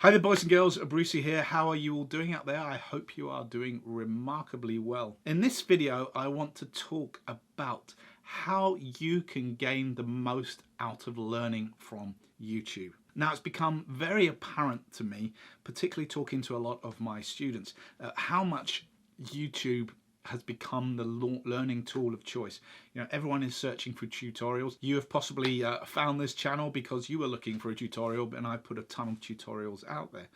Hi there boys and girls, Brucey here. How are you all doing out there? I hope you are doing remarkably well. In this video I want to talk about how you can gain the most out of learning from YouTube. Now it's become very apparent to me, particularly talking to a lot of my students, how much YouTube has become the learning tool of choice. You know, everyone is searching for tutorials. You have possibly found this channel because you were looking for a tutorial, and I put a ton of tutorials out there.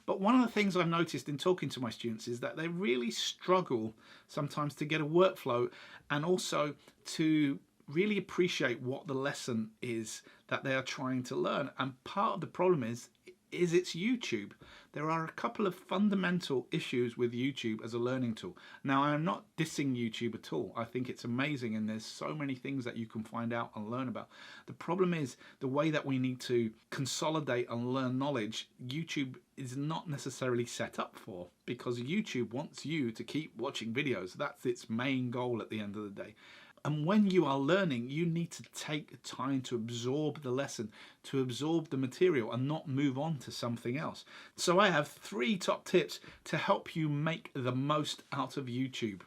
But one of the things I've noticed in talking to my students is that they really struggle sometimes to get a workflow and also to really appreciate what the lesson is that they are trying to learn. And part of the problem is it's YouTube. There are a couple of fundamental issues with YouTube as a learning tool. Now, I'm not dissing YouTube at all. I think it's amazing and there's so many things that you can find out and learn about. The problem is the way that we need to consolidate and learn knowledge, YouTube is not necessarily set up for, because YouTube wants you to keep watching videos. That's its main goal at the end of the day. And when you are learning, you need to take time to absorb the lesson, to absorb the material and not move on to something else. So I have 3 top tips to help you make the most out of YouTube.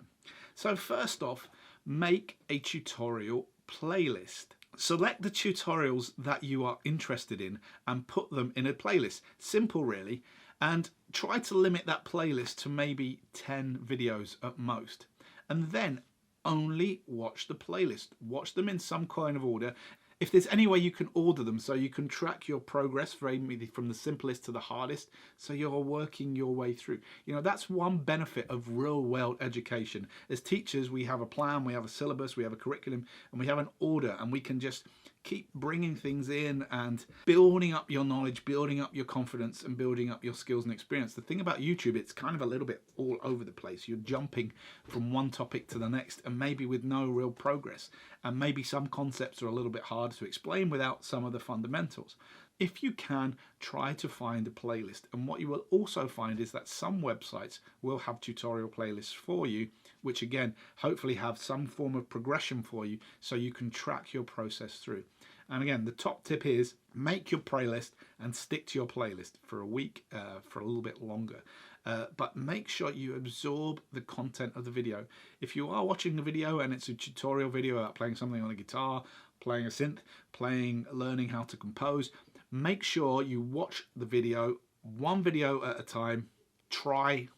So first off, make a tutorial playlist. Select the tutorials that you are interested in and put them in a playlist. Simple really. And try to limit that playlist to maybe 10 videos at most. And then only watch the playlist. Watch them in some kind of order. If there's any way you can order them so you can track your progress from the simplest to the hardest, so you're working your way through. You know, that's one benefit of real world education. As teachers, we have a plan, we have a syllabus, we have a curriculum, and we have an order, and we can just keep bringing things in and building up your knowledge, building up your confidence, and building up your skills and experience. The thing about YouTube, it's kind of a little bit all over the place. You're jumping from one topic to the next and maybe with no real progress. And maybe some concepts are a little bit hard to explain without some of the fundamentals. If you can, try to find a playlist. And what you will also find is that some websites will have tutorial playlists for you, which again, hopefully have some form of progression for you so you can track your process through. And again, the top tip is make your playlist and stick to your playlist for a week, for a little bit longer. But make sure you absorb the content of the video. If you are watching a video and it's a tutorial video about playing something on a guitar, playing a synth, learning how to compose, make sure you watch the video, one video at a time. Try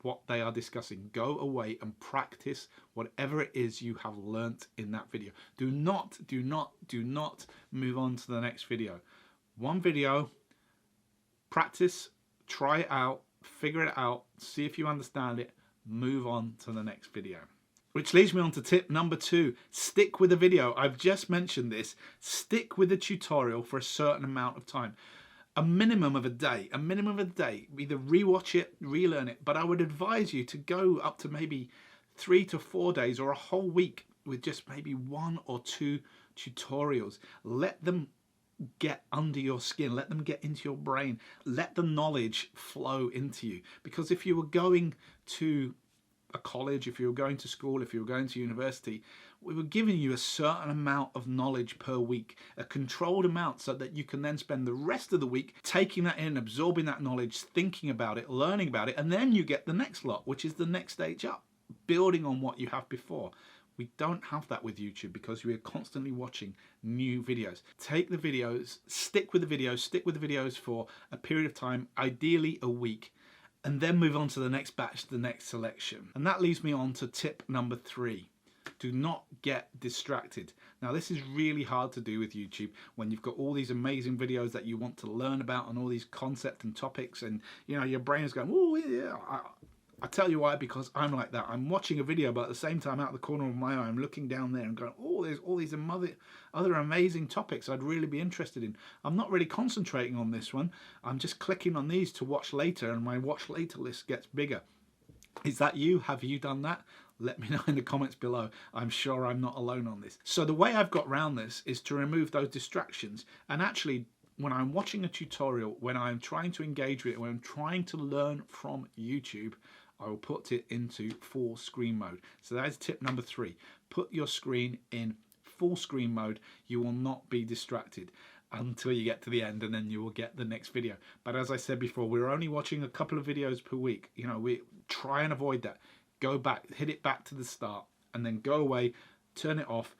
what they are discussing. Go away and practice whatever it is you have learnt in that video. Do not move on to the next video. One video, practice, try it out, figure it out, see if you understand it, move on to the next video. Which leads me on to tip number 2, stick with the video. I've just mentioned this. Stick with the tutorial for a certain amount of time. A minimum of a day, either rewatch it, relearn it, but I would advise you to go up to maybe 3 to 4 days or a whole week with just maybe 1 or 2 tutorials. Let them get under your skin, let them get into your brain, let the knowledge flow into you. Because if you were going to a college, if you were going to school, if you were going to university, we were giving you a certain amount of knowledge per week, a controlled amount, so that you can then spend the rest of the week taking that in, absorbing that knowledge, thinking about it, learning about it, and then you get the next lot, which is the next stage up, building on what you have before. We don't have that with YouTube because we are constantly watching new videos. Take the videos, stick with the videos for a period of time, ideally a week, and then move on to the next batch, the next selection. And that leads me on to tip number 3. Do not get distracted. Now this is really hard to do with YouTube when you've got all these amazing videos that you want to learn about and all these concepts and topics, and you know your brain is going, oh yeah. I tell you why, because I'm like that. I'm watching a video, but at the same time, out of the corner of my eye, I'm looking down there and going, oh, there's all these other amazing topics I'd really be interested in. I'm not really concentrating on this one. I'm just clicking on these to watch later, and my watch later list gets bigger. Is that you? Have you done that? Let me know in the comments below. I'm sure I'm not alone on this. So the way I've got around this is to remove those distractions, and actually when I'm watching a tutorial, when I'm trying to engage with it, when I'm trying to learn from YouTube, I will put it into full screen mode. So that is tip number 3. Put your screen in full screen mode. You will not be distracted. until you get to the end, and then you will get the next video. But as I said before, we're only watching a couple of videos per week. You know, we try and avoid that. Go back, hit it back to the start, and then go away, turn it off.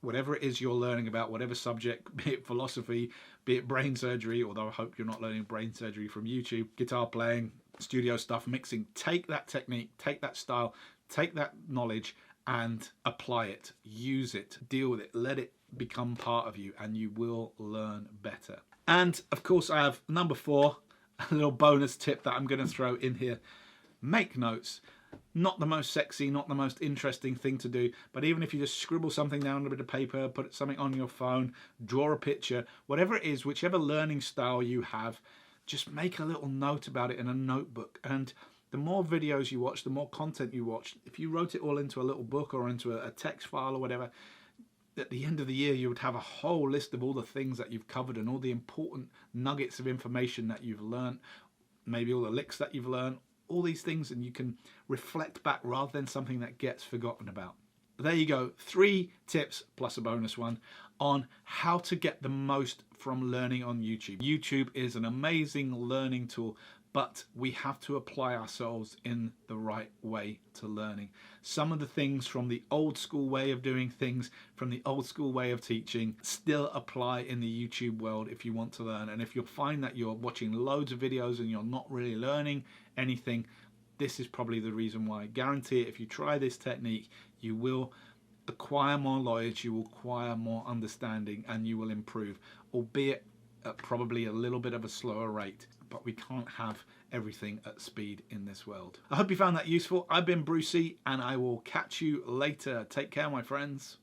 Whatever it is you're learning about, whatever subject, be it philosophy, be it brain surgery, although I hope you're not learning brain surgery from YouTube, guitar playing, studio stuff, mixing, take that technique, take that style, take that knowledge and apply it, use it, deal with it, let it become part of you, and you will learn better. And of course I have number 4, a little bonus tip that I'm going to throw in here. Make notes. Not the most sexy, not the most interesting thing to do, but even if you just scribble something down on a bit of paper, put something on your phone, draw a picture, whatever it is, whichever learning style you have, just make a little note about it in a notebook. And the more videos you watch, the more content you watch, if you wrote it all into a little book or into a text file or whatever, at the end of the year you would have a whole list of all the things that you've covered and all the important nuggets of information that you've learned, maybe all the licks that you've learned, all these things, and you can reflect back rather than something that gets forgotten about. There you go, 3 tips plus a bonus one on how to get the most from learning on YouTube. YouTube is an amazing learning tool, but we have to apply ourselves in the right way to learning. Some of the things from the old school way of doing things, from the old school way of teaching, still apply in the YouTube world if you want to learn. And if you find that you're watching loads of videos and you're not really learning anything, this is probably the reason why. I guarantee it, if you try this technique, you will acquire more knowledge, you will acquire more understanding, and you will improve, albeit at probably a little bit of a slower rate. But we can't have everything at speed in this world. I hope you found that useful. I've been Brucey, and I will catch you later. Take care, my friends.